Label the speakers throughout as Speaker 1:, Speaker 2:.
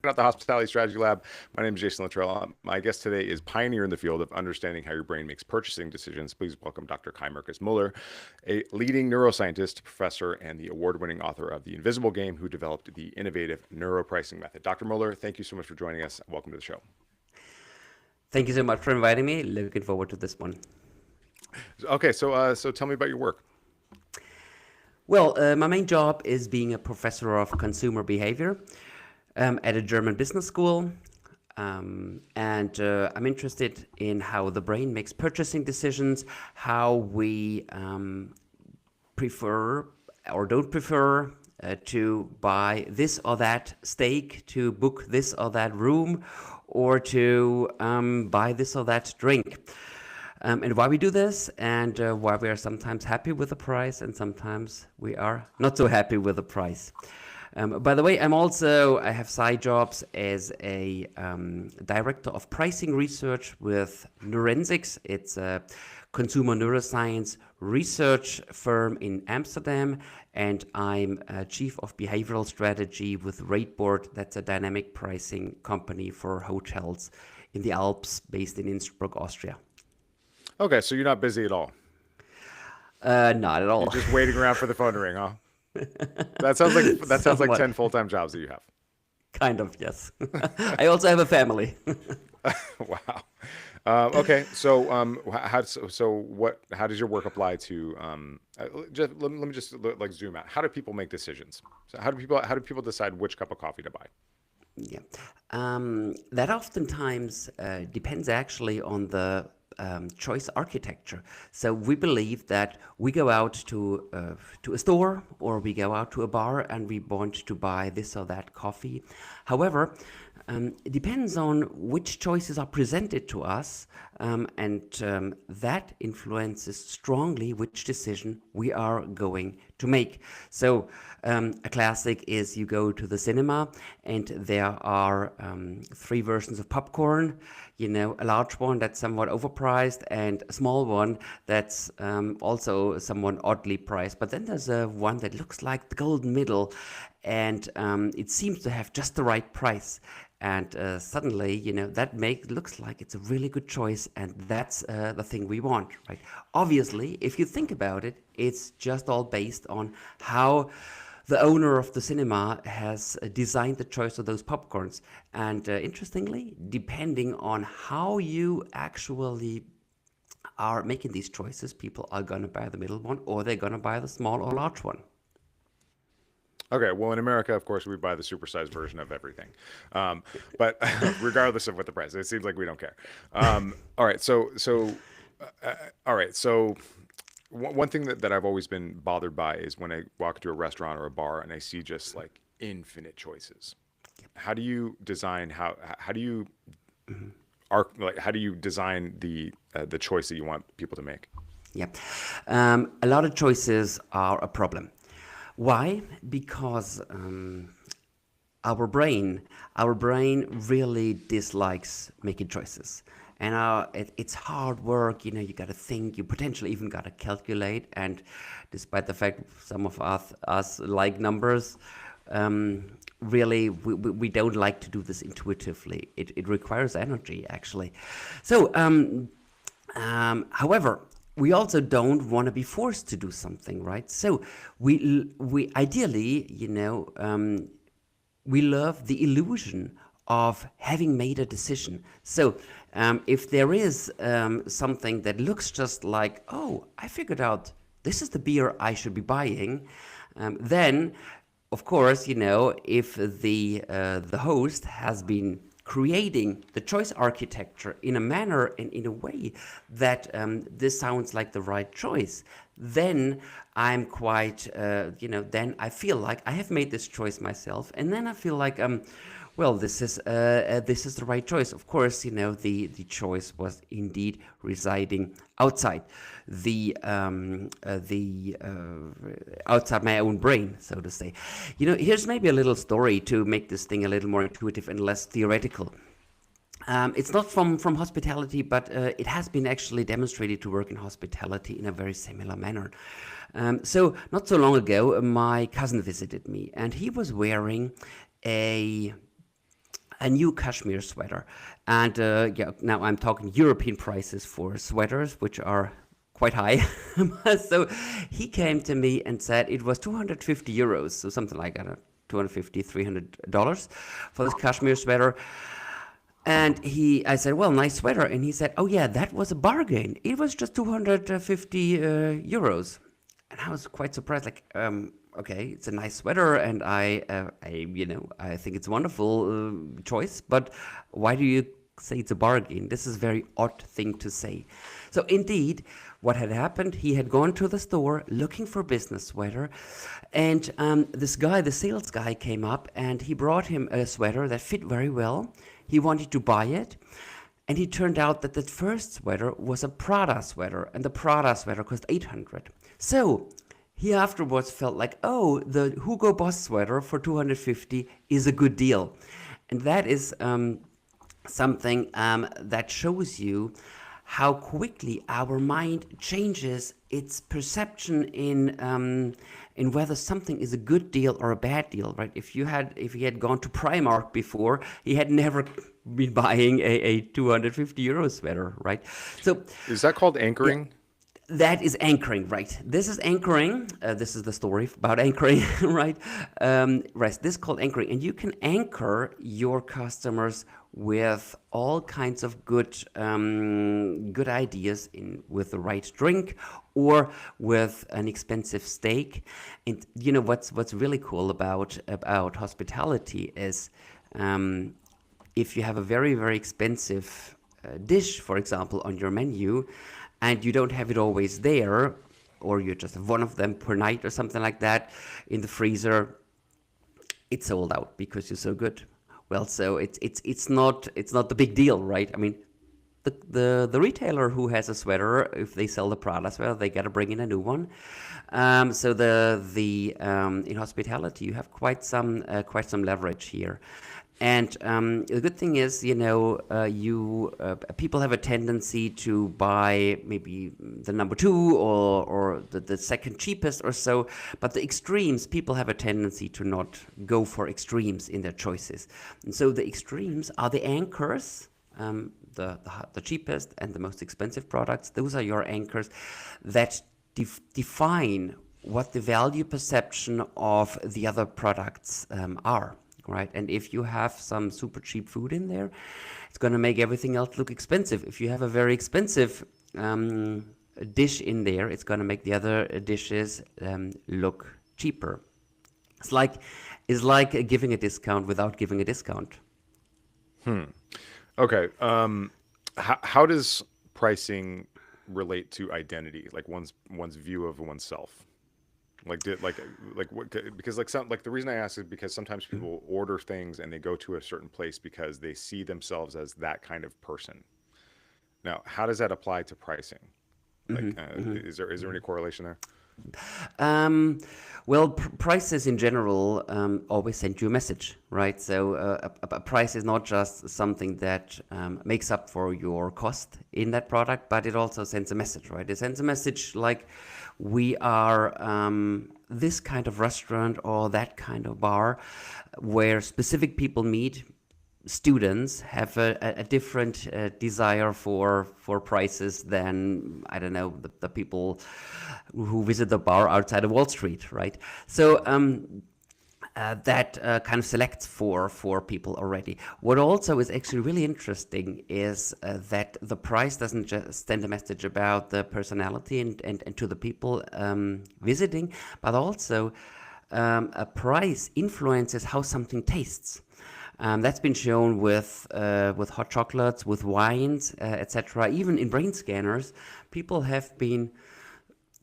Speaker 1: At the Hospitality Strategy Lab. My name is Jason Luttrell. My guest today is pioneer in the field of understanding how your brain makes purchasing decisions. Please welcome Dr. Kai-Markus Muller, a leading neuroscientist, professor, and the award-winning author of The Invisible Game, who developed the innovative neuropricing method. Dr. Muller, thank you so much for joining us. Welcome to the show.
Speaker 2: Thank you so much for inviting me. Looking forward to this one.
Speaker 1: Okay, so tell me about your work.
Speaker 2: Well, my main job is being a professor of consumer behavior at a German business school. And I'm interested in how the brain makes purchasing decisions, how we prefer or don't prefer to buy this or that steak, to book this or that room, or to buy this or that drink. And why we do this, and why we are sometimes happy with the price and sometimes we are not so happy with the price. By the way, I have side jobs as a director of pricing research with Neuroscience. It's a consumer neuroscience research firm in Amsterdam, and I'm chief of behavioral strategy with Rateboard. That's a dynamic pricing company for hotels in the Alps based in Innsbruck, Austria.
Speaker 1: Okay, so you're not busy at all.
Speaker 2: Not at all.
Speaker 1: You're just waiting around for the phone to ring, huh? That sounds like 10 full-time jobs that you have.
Speaker 2: Kind of, yes. I also have a family.
Speaker 1: Wow. Okay, so how does your work apply to? Let me just like zoom out. How do people make decisions? So how do people decide which cup of coffee to buy?
Speaker 2: Yeah, that oftentimes depends actually on the choice architecture. So we believe that we go out to a store or we go out to a bar and we want to buy this or that coffee. However, it depends on which choices are presented to us, and that influences strongly which decision we are going to make. So a classic is you go to the cinema and there are three versions of popcorn, a large one that's somewhat overpriced and a small one that's also somewhat oddly priced. But then there's one that looks like the golden middle, and it seems to have just the right price. And suddenly, that looks like it's a really good choice, and that's the thing we want, right? Obviously, if you think about it, it's just all based on how the owner of the cinema has designed the choice of those popcorns. And interestingly, depending on how you actually are making these choices, people are going to buy the middle one, or they're going to buy the small or large one.
Speaker 1: Okay, well, in America, of course, we buy the supersized version of everything. But regardless of what the price is, it seems like we don't care. All right, so one thing that I've always been bothered by is when I walk to a restaurant or a bar and I see just like infinite choices. How do you design how do you how do you design the choice that you want people to make?
Speaker 2: Yeah, a lot of choices are a problem. Why? Because our brain really dislikes making choices, and it's hard work. You got to think. You potentially even got to calculate. And despite the fact some of us like numbers, really we don't like to do this intuitively. It requires energy, actually. So, however, we also don't want to be forced to do something, right? So we ideally, we love the illusion of having made a decision. So if there is something that looks just like, oh, I figured out this is the beer I should be buying, then, of course, if the host has been creating the choice architecture in a manner and in a way that this sounds like the right choice, then I'm quite, then I feel like I have made this choice myself, and then I feel like, well, this is the right choice. Of course, the choice was indeed residing outside the outside my own brain, so to say. Here's maybe a little story to make this thing a little more intuitive and less theoretical. It's not from hospitality, but it has been actually demonstrated to work in hospitality in a very similar manner. So not so long ago, my cousin visited me, and he was wearing a a new cashmere sweater. And now I'm talking European prices for sweaters, which are quite high. So he came to me and said it was 250 euros, so something like, I don't know, 250, $300 for this cashmere sweater. And I said, well, nice sweater. And he said, oh yeah, that was a bargain. It was just 250 euros. And I was quite surprised, like, okay, it's a nice sweater, and I think it's a wonderful choice, but why do you say it's a bargain? This is a very odd thing to say. So indeed, what had happened, he had gone to the store looking for business sweater, and this guy, the sales guy, came up, and he brought him a sweater that fit very well. He wanted to buy it, and it turned out that the first sweater was a Prada sweater, and the Prada sweater cost 800. So he afterwards felt like, oh, the Hugo Boss sweater for 250 is a good deal. And that is something that shows you how quickly our mind changes its perception in whether something is a good deal or a bad deal, right? If he had gone to Primark before, he had never been buying a 250 euro sweater, right? So
Speaker 1: is that called anchoring?
Speaker 2: Yeah, that is anchoring, right? This is anchoring. This is the story about anchoring, right? Right. This is called anchoring, and you can anchor your customers with all kinds of good ideas with the right drink or with an expensive steak. And you know what's really cool about hospitality is if you have a very, very expensive dish, for example, on your menu, and you don't have it always there, or you just have one of them per night or something like that in the freezer, it's sold out because you're so good. Well, so it's not the big deal, right? I mean, the retailer who has a sweater, if they sell the Prada sweater, they got to bring in a new one. So in hospitality, you have quite some leverage here. And the good thing is, people have a tendency to buy maybe the number two or the second cheapest or so. But the extremes, people have a tendency to not go for extremes in their choices. And so the extremes are the anchors, the cheapest and the most expensive products. Those are your anchors that define what the value perception of the other products are. Right, and if you have some super cheap food in there, it's going to make everything else look expensive. If you have a very expensive dish in there, it's going to make the other dishes look cheaper. It's like giving a discount without giving a discount.
Speaker 1: Okay. How does pricing relate to identity, like one's view of oneself? Because the reason I ask is because sometimes people order things and they go to a certain place because they see themselves as that kind of person. Now, how does that apply to pricing? Is there any correlation there?
Speaker 2: Well, prices in general always send you a message, right? So a price is not just something that makes up for your cost in that product, but it also sends a message, right? It sends a message like, we are this kind of restaurant or that kind of bar where specific people meet. Students have a different desire for prices than, I don't know, the people who visit the bar outside of Wall Street, right? So that kind of selects for people already. What also is actually really interesting is that the price doesn't just send a message about the personality and to the people visiting, but also a price influences how something tastes. That's been shown with hot chocolates, with wines, etc. Even in brain scanners, people have been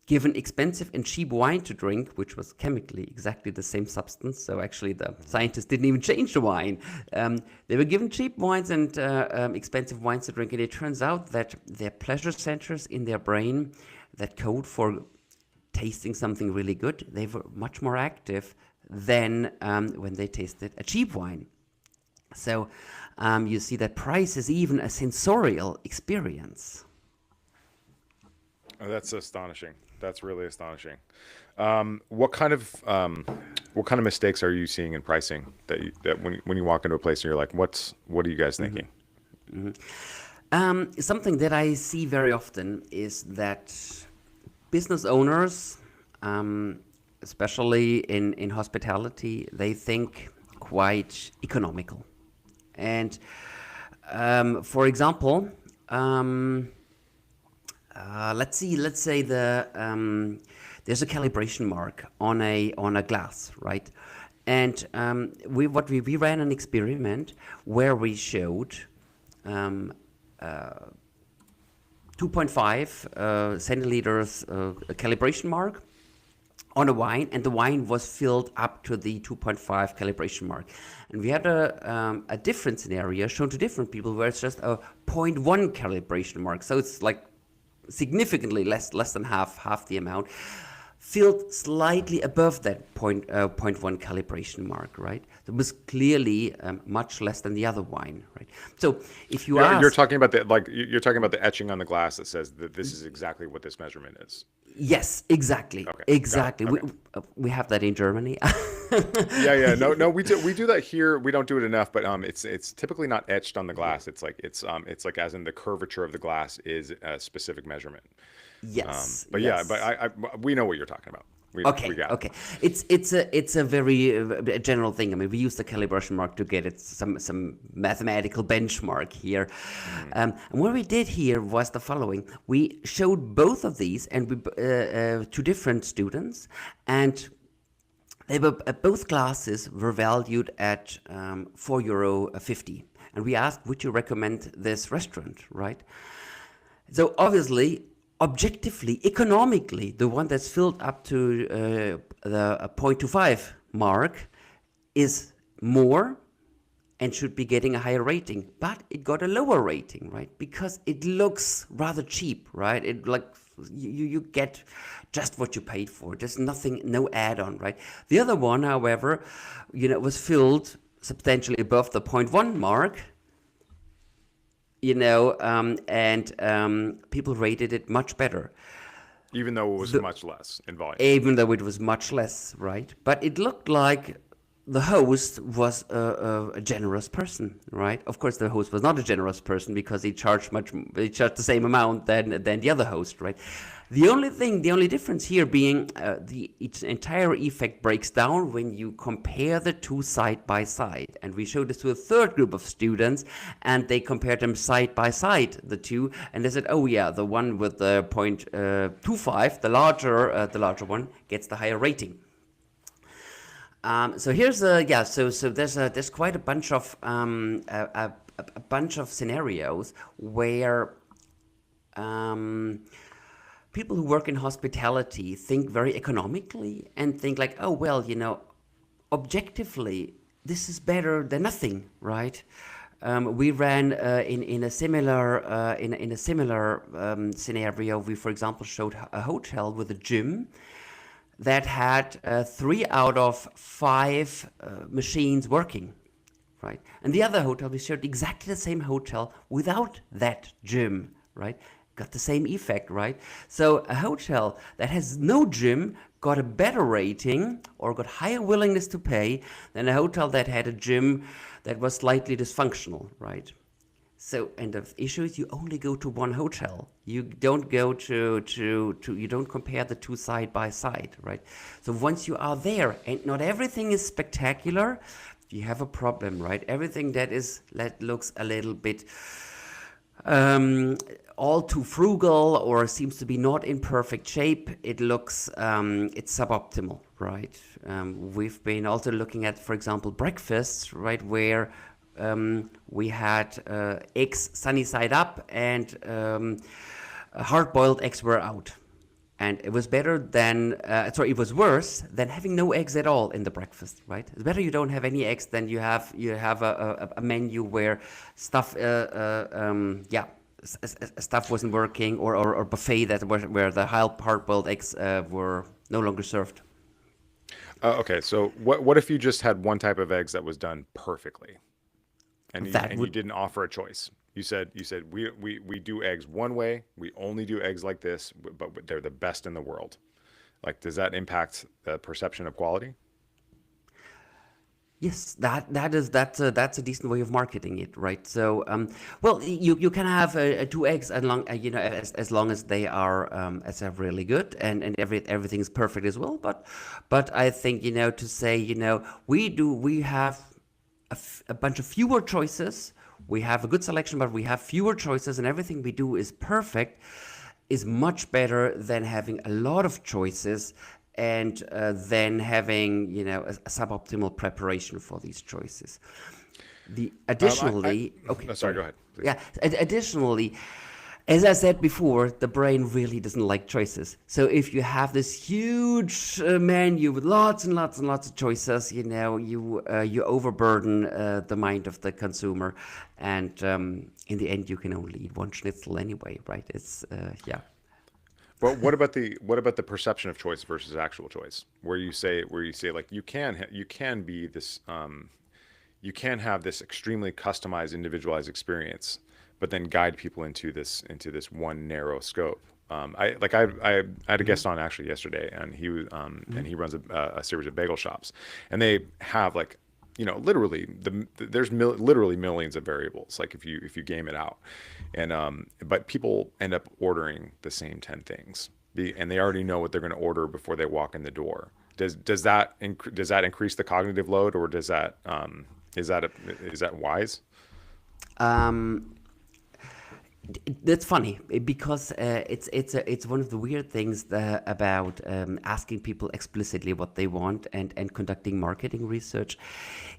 Speaker 2: given expensive and cheap wine to drink, which was chemically exactly the same substance. So actually the scientists didn't even change the wine. They were given cheap wines and expensive wines to drink, and it turns out that their pleasure centers in their brain that code for tasting something really good, they were much more active than when they tasted a cheap wine. So you see that price is even a sensorial experience.
Speaker 1: Oh, that's astonishing. That's really astonishing. What kind of mistakes are you seeing in pricing that when you walk into a place and you're like, what are you guys thinking?
Speaker 2: Something that I see very often is that business owners, especially in hospitality, they think quite economical. And for example, let's say there's a calibration mark on a glass, right? And we ran an experiment where we showed um, 2.5 centiliters calibration mark on a wine, and the wine was filled up to the 2.5 calibration mark. And we had a different scenario shown to different people where it's just a zero point 0.1 calibration mark. So it's like significantly less than half the amount, filled slightly above that point 0.1 calibration mark, right? So it was clearly much less than the other wine, right? So if you
Speaker 1: You're
Speaker 2: ask,
Speaker 1: talking about you're talking about the etching on the glass that says that this is exactly what this measurement is.
Speaker 2: yes, exactly,
Speaker 1: Okay, got it.
Speaker 2: exactly.
Speaker 1: Okay.
Speaker 2: We have that in Germany.
Speaker 1: Yeah. No, we do that here. We don't do it enough, but it's typically not etched on the glass. It's like as in the curvature of the glass is a specific measurement.
Speaker 2: Yes,
Speaker 1: But yeah,
Speaker 2: yes.
Speaker 1: but we know what you're talking about. We
Speaker 2: Okay,
Speaker 1: got it.
Speaker 2: okay. It's a very general thing. I mean, we use the calibration mark to get it some mathematical benchmark here. And what we did here was the following: we showed both of these, and we to different students, and they were both classes were valued at €4.50, and we asked, would you recommend this restaurant, right? So obviously, objectively, economically, the one that's filled up to the 0.25 mark is more and should be getting a higher rating, but it got a lower rating, right? Because it looks rather cheap, right? It like you get just what you paid for. There's nothing, no add-on, right? The other one, however, was filled substantially above the 0.1 mark, and people rated it much better,
Speaker 1: Even though it was much less in volume.
Speaker 2: even though it was much less, right? But it looked like the host was a generous person, right? Of course, the host was not a generous person because he charged the same amount than the other host, right? The only difference here being its entire effect breaks down when you compare the two side by side. And we showed this to a third group of students, and they compared them side by side, the two, and they said, "Oh yeah, the one with the 0.25, the larger one, gets the higher rating." So here's so there's quite a bunch of a bunch of scenarios where people who work in hospitality think very economically and think like, oh well, objectively this is better than nothing, right? We ran in a similar scenario. We, for example, showed a hotel with a gym that had 3 out of 5 machines working, right? And the other hotel, we showed exactly the same hotel without that gym, right? Got the same effect, right? So a hotel that has no gym got a better rating or got higher willingness to pay than a hotel that had a gym that was slightly dysfunctional, right? So, and the issue is you only go to one hotel. You don't go you don't compare the two side by side, right? So once you are there, and not everything is spectacular, you have a problem, right? Everything that looks a little bit all too frugal or seems to be not in perfect shape, it looks, it's suboptimal, right? We've been also looking at, for example, breakfasts, right, where we had eggs sunny side up and hard-boiled eggs were out. And it was it was worse than having no eggs at all in the breakfast, right? It's better you don't have any eggs than you have a menu where stuff stuff wasn't working, or buffet where the hard-boiled eggs were no longer served.
Speaker 1: Okay, so what if you just had one type of eggs that was done perfectly, and
Speaker 2: That
Speaker 1: you
Speaker 2: would
Speaker 1: didn't offer a choice? You said we do eggs one way. We only do eggs like this, but they're the best in the world. Like, does that impact the perception of quality?
Speaker 2: Yes, that's a decent way of marketing it, right? So, well, you can have two eggs as long as long as they are as they're really good and everything's perfect as well. But I think to say we have a bunch of fewer choices. We have a good selection, but we have fewer choices, and everything we do is perfect, is much better than having a lot of choices and then having a suboptimal preparation for these choices. The additionally, okay,
Speaker 1: No, sorry,
Speaker 2: sorry,
Speaker 1: go ahead, please.
Speaker 2: yeah. Additionally, as I said before, the brain really doesn't like choices. So if you have this huge menu with lots and lots and lots of choices, you overburden the mind of the consumer, and in the end, you can only eat one schnitzel anyway, right? It's yeah.
Speaker 1: But what about the perception of choice versus actual choice, where you say like you can be this you can have this extremely customized, individualized experience, but then guide people into this one narrow scope. I had a guest on actually yesterday, and he runs a series of bagel shops, and they have like literally literally millions of variables, like if you game it out, and but people end up ordering the same 10 things, and they already know what they're going to order before they walk in the door. Does that increase the cognitive load, or does that is that wise?
Speaker 2: Um, That's funny because it's one of the weird things about asking people explicitly what they want and conducting marketing research.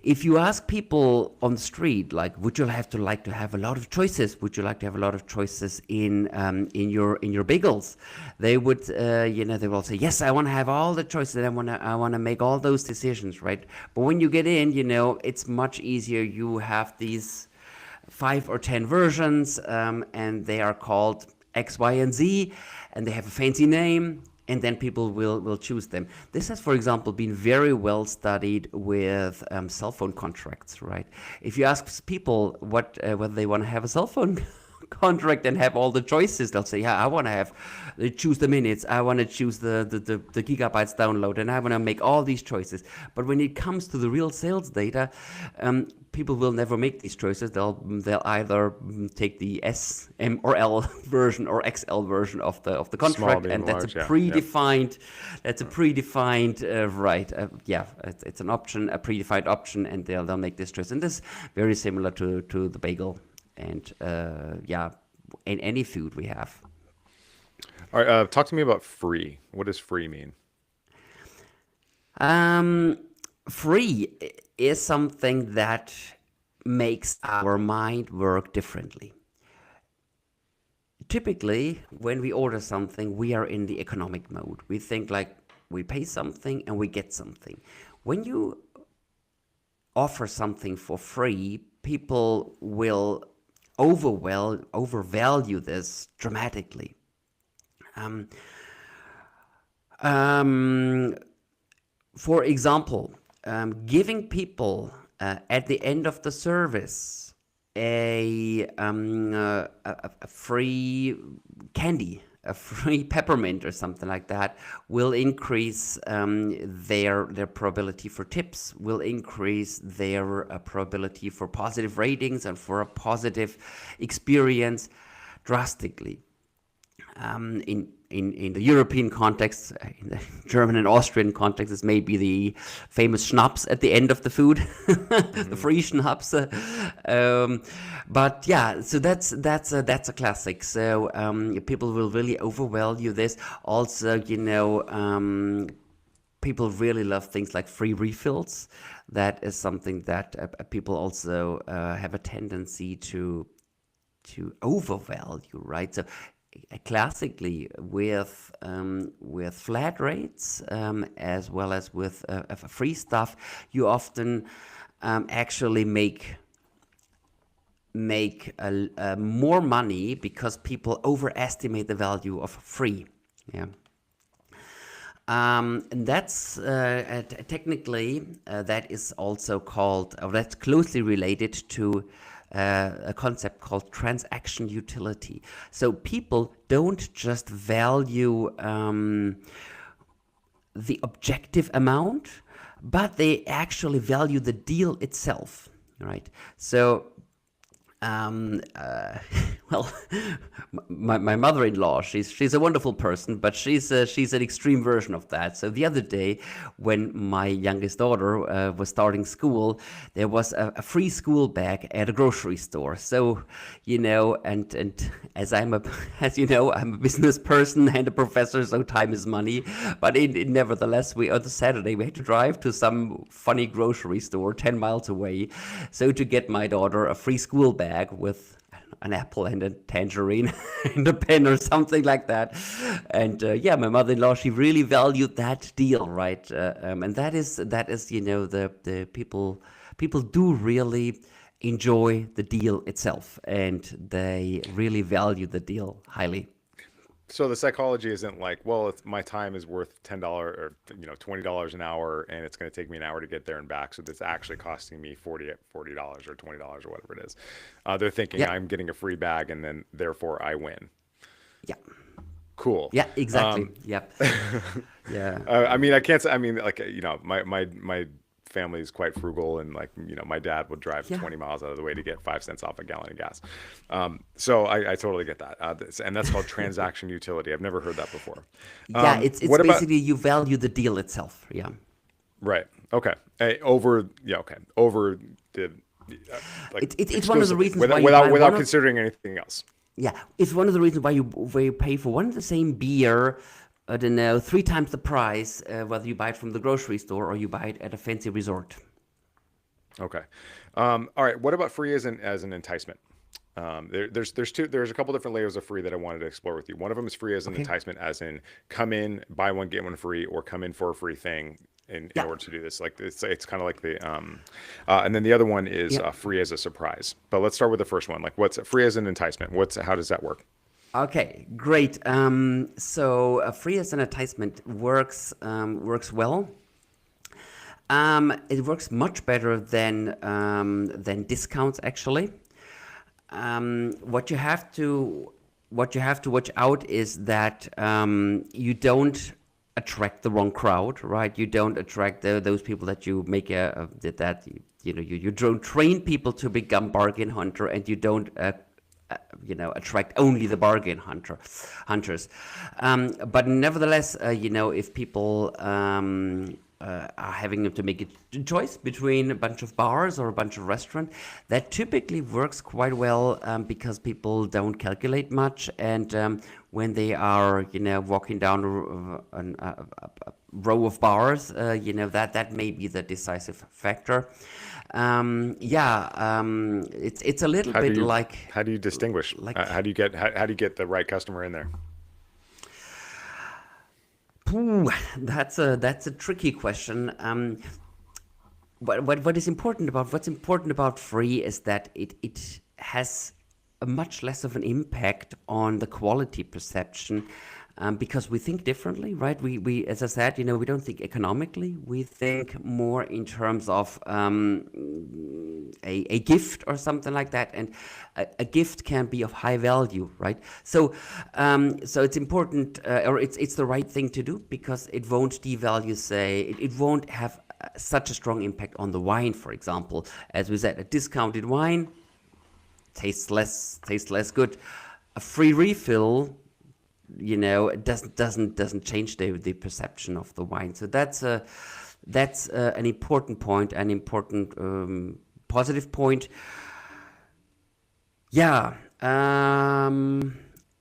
Speaker 2: If you ask people on the street, like, would you like to have a lot of choices? Would you like to have a lot of choices in your bagels? They would they will say, yes, I want to have all the choices. And I want to make all those decisions, right? But when you get in, it's much easier. You have these 5 or 10 versions, and they are called X, Y, and Z, and they have a fancy name, and then people will choose them. This has, for example, been very well studied with cell phone contracts, right? If you ask people whether they want to have a cell phone contract and have all the choices, they'll say, yeah, I want to choose the minutes, I want to choose the gigabytes download, and I want to make all these choices. But when it comes to the real sales data, people will never make these choices. They'll either take the S, M, or L version or XL version of the contract,
Speaker 1: Medium,
Speaker 2: and that's
Speaker 1: large,
Speaker 2: a
Speaker 1: yeah,
Speaker 2: predefined right. Yeah, it's an option, a predefined option, and they'll make this choice. And this is very similar to the bagel, and yeah, in any food we have.
Speaker 1: All right, talk to me about free. What does free mean?
Speaker 2: Um, Free is something that makes our mind work differently. Typically, when we order something, we are in the economic mode. We think like we pay something and we get something. When you offer something for free, people will overvalue this dramatically. Um, um, for example, giving people at the end of the service a free candy, a free peppermint or something like that will increase their probability for tips, will increase their probability for positive ratings and for a positive experience drastically. In the European context, in the German and Austrian context, this may be the famous schnapps at the end of the food, the free schnapps. But yeah, so that's a classic. So people will really overvalue this. Also, people really love things like free refills. That is something that people also have a tendency to overvalue, right? So classically with flat rates as well as with free stuff, you often actually make more money because people overestimate the value of free. Yeah. And that's technically that is also called, or that's closely related to a concept called transaction utility. So people don't just value the objective amount, but they actually value the deal itself, right? So um, uh, well, my mother-in-law, she's a wonderful person, but she's an extreme version of that. So the other day, when my youngest daughter was starting school, there was a free school bag at a grocery store. So, and as you know, I'm a business person and a professor, so time is money. But nevertheless, on the Saturday we had to drive to some funny grocery store 10 miles away, so to get my daughter a free school bag with an apple and a tangerine and a pen or something like that. And yeah, my mother-in-law, she really valued that deal, right? And that is the people do really enjoy the deal itself, and they really value the deal highly.
Speaker 1: So the psychology isn't like, well, my time is worth $10 or $20 an hour, and it's going to take me an hour to get there and back. So that's actually costing me $40 or $20 or whatever it is. They're thinking
Speaker 2: Yeah,
Speaker 1: I'm getting a free bag, and then therefore I win.
Speaker 2: yeah,
Speaker 1: Cool.
Speaker 2: yeah, exactly. Yep. Yeah.
Speaker 1: I mean, I can't say. I mean, like my family is quite frugal, and like my dad would drive
Speaker 2: Yeah.
Speaker 1: 20 miles out of the way to get 5 cents off a gallon of gas. So I totally get that. And that's called transaction utility. I've never heard that before.
Speaker 2: Yeah, it's
Speaker 1: What about
Speaker 2: basically you value the deal itself. Yeah.
Speaker 1: right? Okay. Over the like
Speaker 2: It's one of the
Speaker 1: exclusively
Speaker 2: reasons why
Speaker 1: without
Speaker 2: you buy
Speaker 1: without
Speaker 2: one of
Speaker 1: considering anything else.
Speaker 2: yeah, it's one of the reasons why you pay for one of the same beer, I don't know, three times the price, whether you buy it from the grocery store or you buy it at a fancy resort.
Speaker 1: Okay. All right. What about free as an enticement? There's a couple different layers of free that I wanted to explore with you. One of them is free as an
Speaker 2: Okay.
Speaker 1: enticement, as in come in, buy one, get one free, or come in for a free thing in
Speaker 2: Yeah.
Speaker 1: order to do this. Like it's kind of like and then the other one is
Speaker 2: Yeah.
Speaker 1: free as a surprise. But let's start with the first one. Like what's free as an enticement? How does that work?
Speaker 2: Okay, great. So free as an advertisement works well. It works much better than discounts actually. What you have to watch out is that you don't attract the wrong crowd, right? You don't attract those people that you make you don't train people to become bargain hunter, and you don't attract only the bargain hunters. But nevertheless, if people are having to make a choice between a bunch of bars or a bunch of restaurants, that typically works quite well because people don't calculate much, and when they are walking down a row of bars, that may be the decisive factor. It's a little
Speaker 1: How do
Speaker 2: bit
Speaker 1: you
Speaker 2: like
Speaker 1: how do you distinguish?
Speaker 2: like
Speaker 1: How do you get the right customer in there?
Speaker 2: Ooh, that's a tricky question. What's important about free is that it has a much less of an impact on the quality perception, because we think differently, right? We as I said, we don't think economically. We think more in terms of a gift or something like that, and a gift can be of high value, right? So it's important, or it's the right thing to do, because it won't devalue, it won't have such a strong impact on the wine, for example. As we said, a discounted wine tastes less good. A free refill, it doesn't change the perception of the wine. So that's an important point, an important positive point. Yeah.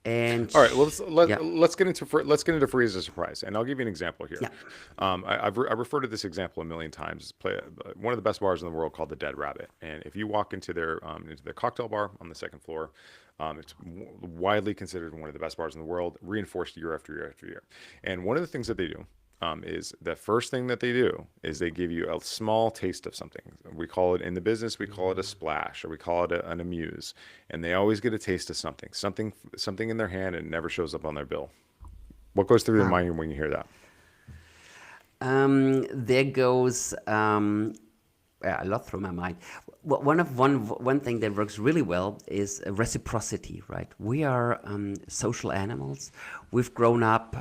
Speaker 2: And
Speaker 1: All right. Well,
Speaker 2: yeah,
Speaker 1: let's get into free as a surprise, and I'll give you an example here.
Speaker 2: yeah,
Speaker 1: I referred to this example a million times. One of the best bars in the world called the Dead Rabbit, and if you walk into their cocktail bar on the second floor, it's widely considered one of the best bars in the world, reinforced year after year after year. And one of the things that they do is the first thing that they do is they give you a small taste of something. We call it in the business, we call it a splash, or we call it an amuse. And they always get a taste of something in their hand, and it never shows up on their bill. What goes through your
Speaker 2: wow.
Speaker 1: mind when you hear that?
Speaker 2: There goes a lot through my mind. one thing that works really well is reciprocity, right? We are social animals. We've grown up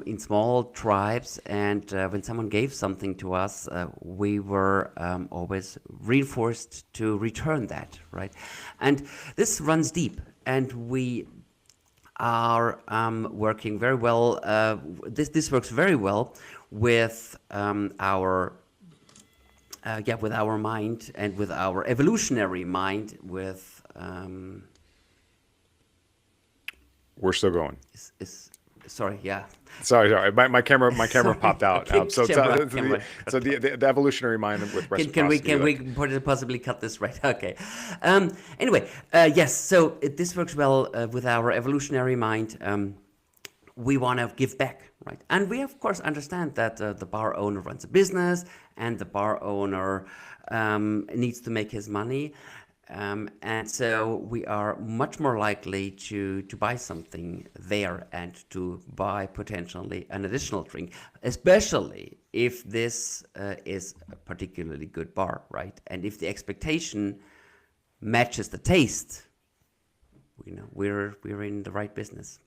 Speaker 2: in small tribes, and when someone gave something to us, we were always reinforced to return that, right? And this runs deep, and we are working very well. This works very well with our with our mind and with our evolutionary mind. With
Speaker 1: We're still going.
Speaker 2: Sorry, yeah.
Speaker 1: Sorry. My camera popped out.
Speaker 2: Okay,
Speaker 1: So
Speaker 2: camera.
Speaker 1: the evolutionary mind with reciprocity.
Speaker 2: Can we possibly cut this right? Okay. Anyway, yes. So this works well with our evolutionary mind. We want to give back, right? And we of course understand that the bar owner runs a business, and the bar owner needs to make his money. And so we are much more likely to buy something there and to buy potentially an additional drink, especially if this is a particularly good bar, right? And if the expectation matches the taste, we're in the right business.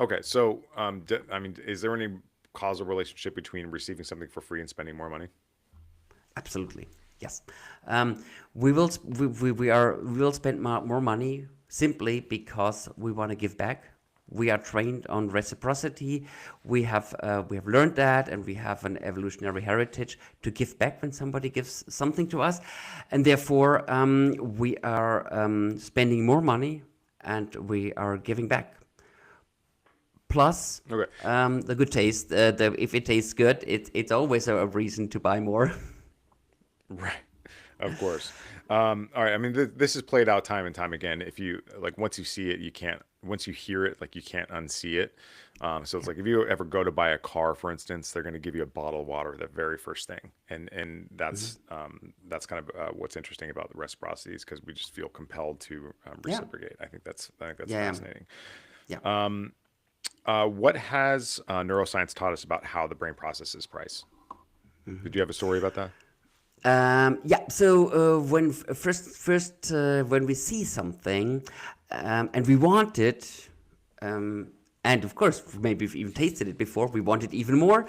Speaker 1: Okay, so is there any causal relationship between receiving something for free and spending more money?
Speaker 2: Absolutely, yes. We will spend more money simply because we want to give back. We are trained on reciprocity. We have learned that, and we have an evolutionary heritage to give back when somebody gives something to us, and therefore we are spending more money, and we are giving back. Plus,
Speaker 1: Okay.
Speaker 2: the good taste. If it tastes good, it's always a reason to buy more.
Speaker 1: Right. Of course. All right. I mean, this is played out time and time again. If you once you see it, you can't. Once you hear it, you can't unsee it. So it's like if you ever go to buy a car, for instance, they're going to give you a bottle of water, the very first thing, and that's kind of what's interesting about the reciprocity is because we just feel compelled to reciprocate. I think that's fascinating.
Speaker 2: Yeah.
Speaker 1: What has neuroscience taught us about how the brain processes price? Did you have a story about that?
Speaker 2: So when when we see something and we want it, and of course maybe we've even tasted it before, we want it even more.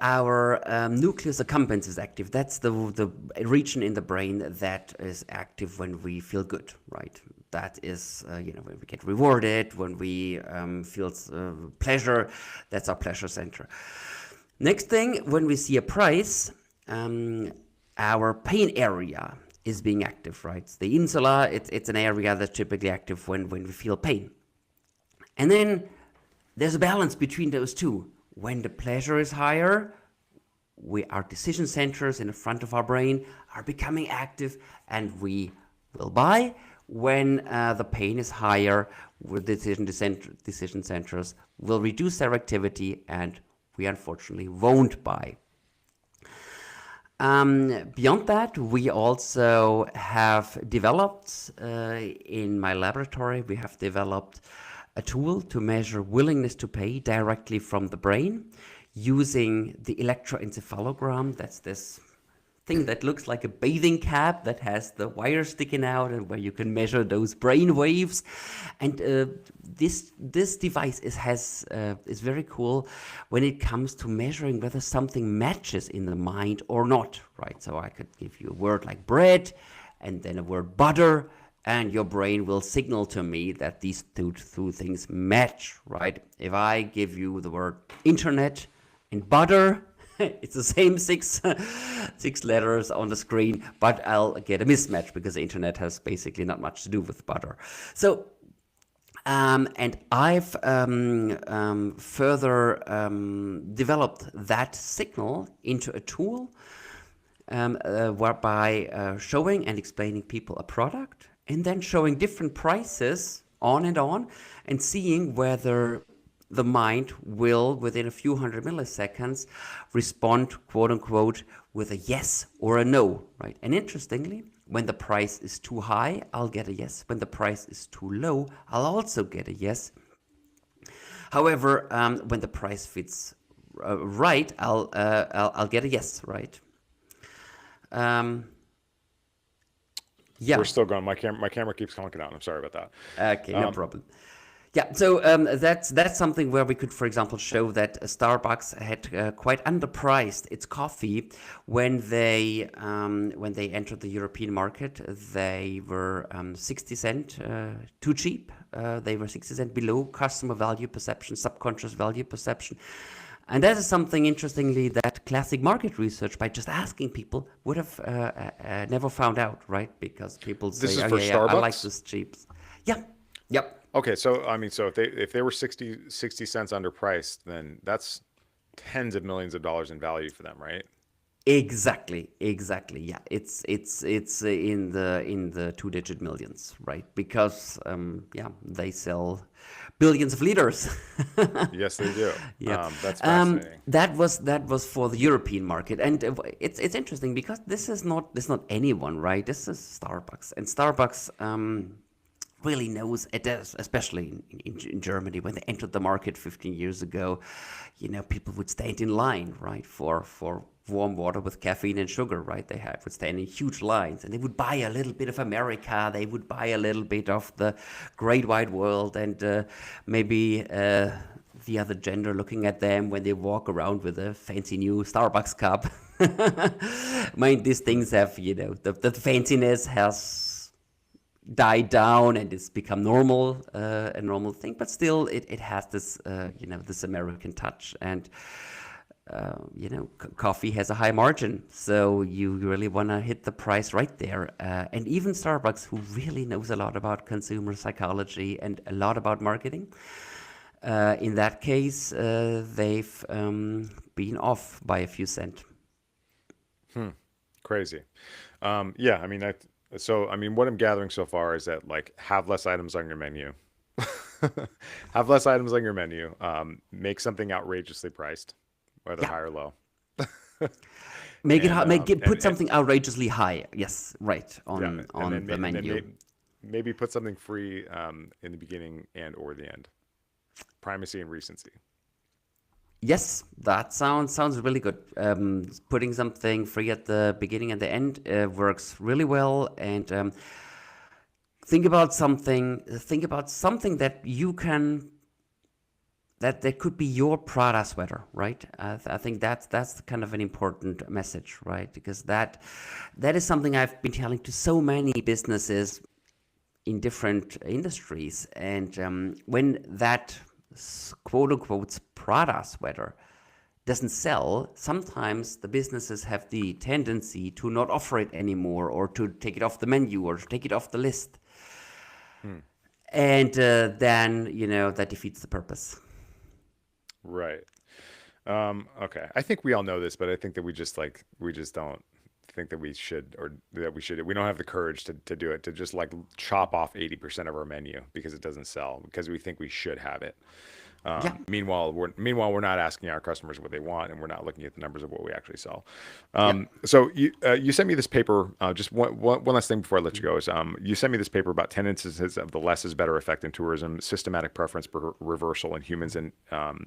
Speaker 2: Our nucleus accumbens is active. That's the region in the brain that is active when we feel good, right? That is, when we get rewarded, when we feel pleasure. That's our pleasure center. Next thing, when we see a price, our pain area is being active, right? The insula, it's an area that's typically active when we feel pain. And then there's a balance between those two. When the pleasure is higher, our decision centers in the front of our brain are becoming active, and we will buy. When the pain is higher, decision centers will reduce their activity, and we unfortunately won't buy. Beyond that, we also have developed, in my laboratory, we have developed a tool to measure willingness to pay directly from the brain using the electroencephalogram. That's this thing that looks like a bathing cap that has the wire sticking out and where you can measure those brain waves. And this device is very cool when it comes to measuring whether something matches in the mind or not, right? So I could give you a word like bread and then a word butter, and your brain will signal to me that these two things match, right? If I give you the word internet and butter, it's the same six letters on the screen, but I'll get a mismatch because the internet has basically not much to do with butter. So, and I've further developed that signal into a tool whereby showing and explaining people a product, and then showing different prices on, and seeing whether the mind will, within a few hundred milliseconds, respond, quote unquote, with a yes or a no, right? And interestingly, when the price is too high, I'll get a yes. When the price is too low, I'll also get a yes. However, when the price fits right, I'll get a yes, right? Yeah.
Speaker 1: We're still going. My camera keeps clunking out. I'm sorry about that.
Speaker 2: Okay, no
Speaker 1: Um,
Speaker 2: problem. Yeah, so that's something where we could, for example, show that Starbucks had quite underpriced its coffee when they entered the European market. They were 60 cent too cheap. They were 60 cent below customer value perception, subconscious value perception. And that is something, interestingly, that classic market research, by just asking people, would have never found out, right? Because people
Speaker 1: this
Speaker 2: say,
Speaker 1: is
Speaker 2: oh,
Speaker 1: for
Speaker 2: yeah, yeah, I like
Speaker 1: Starbucks.
Speaker 2: this cheap. Yeah, yep.
Speaker 1: Okay, so I mean, so if they were 60 cents underpriced, then that's tens of millions of dollars in value for them, right?
Speaker 2: Exactly, exactly. Yeah, it's in the two-digit millions, right? Because yeah, they sell billions of liters.
Speaker 1: Yes, they do.
Speaker 2: Yeah,
Speaker 1: That's fascinating.
Speaker 2: that was for the European market, and it's interesting because this is not anyone, right? This is Starbucks, and Starbucks really knows it is, especially in Germany when they entered the market 15 years ago. People would stand in line, right, for warm water with caffeine and sugar, right? Would stand in huge lines, and they would buy a little bit of America, they would buy a little bit of the great wide world, and maybe the other gender looking at them when they walk around with a fancy new Starbucks cup. Mind these things have, the fanciness has died down and it's become normal, a normal thing, but still it has this, this American touch. And coffee has a high margin, so you really want to hit the price right there. And even Starbucks, who really knows a lot about consumer psychology and a lot about marketing, in that case, they've been off by a few cents.
Speaker 1: Crazy. Yeah, I mean, I mean, what I'm gathering so far is that like have less items on your menu. Have less items on your menu. Make something outrageously priced, whether
Speaker 2: Yeah,
Speaker 1: high or low.
Speaker 2: make it
Speaker 1: And
Speaker 2: high, put
Speaker 1: and
Speaker 2: something outrageously high. Yes, right,
Speaker 1: yeah, and
Speaker 2: on the
Speaker 1: then
Speaker 2: menu.
Speaker 1: maybe put something free in the beginning and or the end. Primacy and recency.
Speaker 2: Yes, that sounds really good. Putting something free at the beginning and the end works really well. And think about something that you can that could be your Prada sweater, right? I think that's kind of an important message, right? Because that is something I've been telling to so many businesses in different industries, and when that quote unquote Prada sweater doesn't sell, sometimes the businesses have the tendency to not offer it anymore, or to take it off the menu, or to take it off the list,
Speaker 1: Hmm.
Speaker 2: and then that defeats the purpose.
Speaker 1: Right. Okay. I think we all know this, but I think that we just don't think that we should, or that we should. We don't have the courage to do it, to just like chop off 80% of our menu because it doesn't sell, because we think we should have it.
Speaker 2: Yeah,
Speaker 1: Meanwhile, we're not asking our customers what they want, and we're not looking at the numbers of what we actually sell.
Speaker 2: yeah,
Speaker 1: So you sent me this paper. Just one last thing before I let you go is you sent me this paper about 10 instances of the less is better effect in tourism, systematic preference reversal in humans, and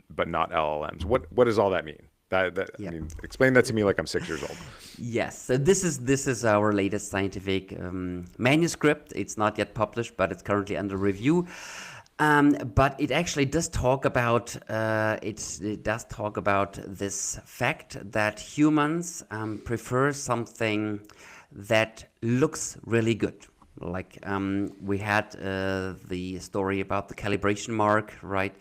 Speaker 1: but not LLMs. What does all that mean? I
Speaker 2: yeah.
Speaker 1: mean, explain that to me like I'm 6 years old.
Speaker 2: Yes, so this is our latest scientific manuscript. It's not yet published, but it's currently under review. But it actually does talk about it does talk about this fact that humans prefer something that looks really good. Like we had the story about the calibration mark, right?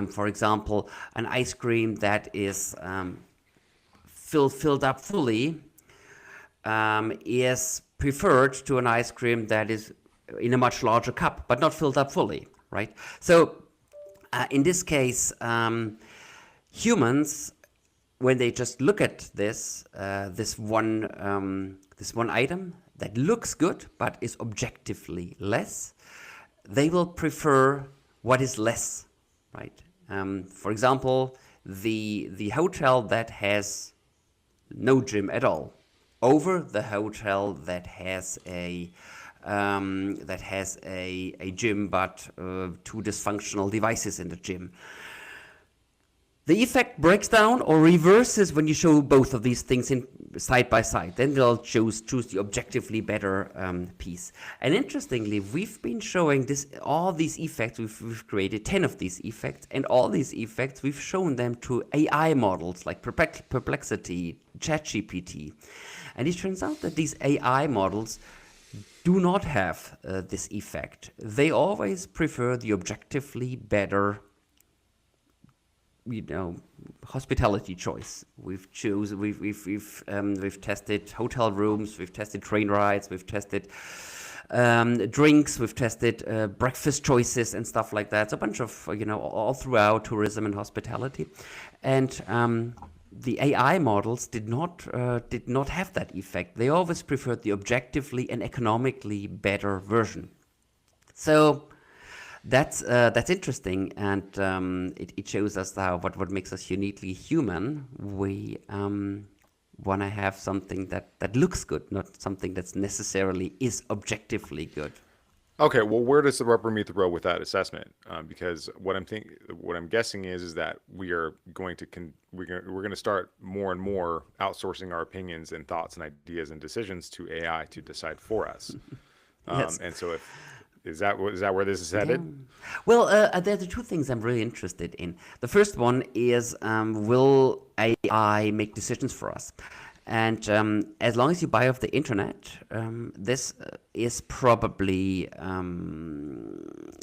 Speaker 2: For example, an ice cream that is filled up fully is preferred to an ice cream that is in a much larger cup, but not filled up fully, right? So in this case, humans, when they just look at this one item that looks good but is objectively less, they will prefer what is less, right? For example, the hotel that has no gym at all over the hotel that has a gym, but two dysfunctional devices in the gym. The effect breaks down or reverses when you show both of these things in side by side. Then they'll choose the objectively better piece. And interestingly, we've been showing all these effects. We've created 10 of these effects, and all these effects we've shown them to AI models like Perplexity, ChatGPT, and it turns out that these AI models do not have this effect. They always prefer the objectively better, hospitality choice. We've tested hotel rooms, we've tested train rides, we've tested drinks, we've tested breakfast choices and stuff like that. So a bunch of all throughout tourism and hospitality, and the AI models did not have that effect. They always preferred the objectively and economically better version. So that's interesting, and it shows us what makes us uniquely human. We want to have something that looks good, not something that's necessarily is objectively good.
Speaker 1: Okay, well, where does the rubber meet the road with that assessment? Because what I'm guessing is that we are going to we're going to start more and more outsourcing our opinions and thoughts and ideas and decisions to AI to decide for us.
Speaker 2: Yes.
Speaker 1: And so, is that where this is headed?
Speaker 2: Yeah. Well, there are two things I'm really interested in. The first one is, will AI make decisions for us? And as long as you buy off the internet, this is probably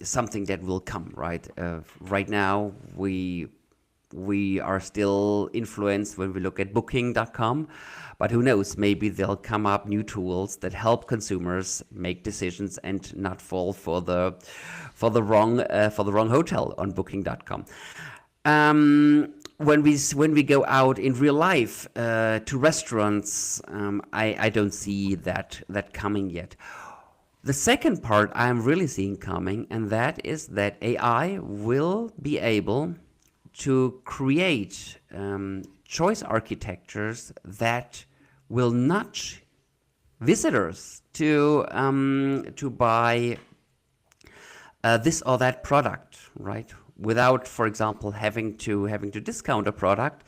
Speaker 2: something that will come, right? Right now, we are still influenced when we look at Booking.com, but who knows? Maybe there'll come up new tools that help consumers make decisions and not fall for the wrong hotel on Booking.com. When we go out in real life to restaurants, I don't see that coming yet. The second part I'm really seeing coming, and that is that AI will be able to create choice architectures that will nudge visitors to buy this or that product, right? Without, for example, having to discount a product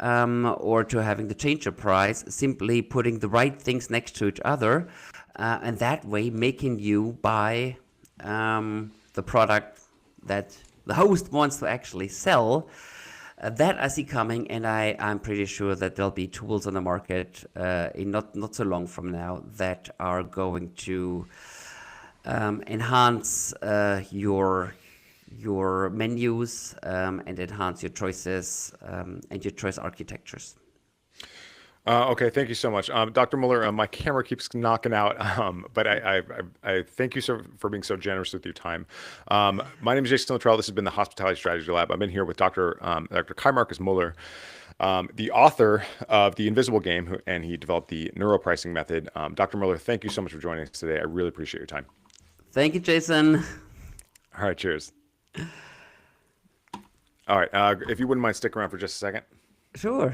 Speaker 2: or to having to change a price, simply putting the right things next to each other, and that way making you buy the product that the host wants to actually sell. That I see coming, and I'm pretty sure that there'll be tools on the market in not so long from now that are going to enhance your menus and enhance your choices and your choice architectures.
Speaker 1: Okay, thank you so much, Dr. Muller. My camera keeps knocking out, but I thank you for being so generous with your time. My name is Jason Luttrell. This has been the Hospitality Strategy Lab. I've been here with Dr. Kai-Markus Muller, the author of The Invisible Game, and he developed the neuropricing method. Dr. Muller, thank you so much for joining us today. I really appreciate your time.
Speaker 2: Thank you, Jason.
Speaker 1: All right, cheers. All right, if you wouldn't mind sticking around for just a second.
Speaker 2: Sure.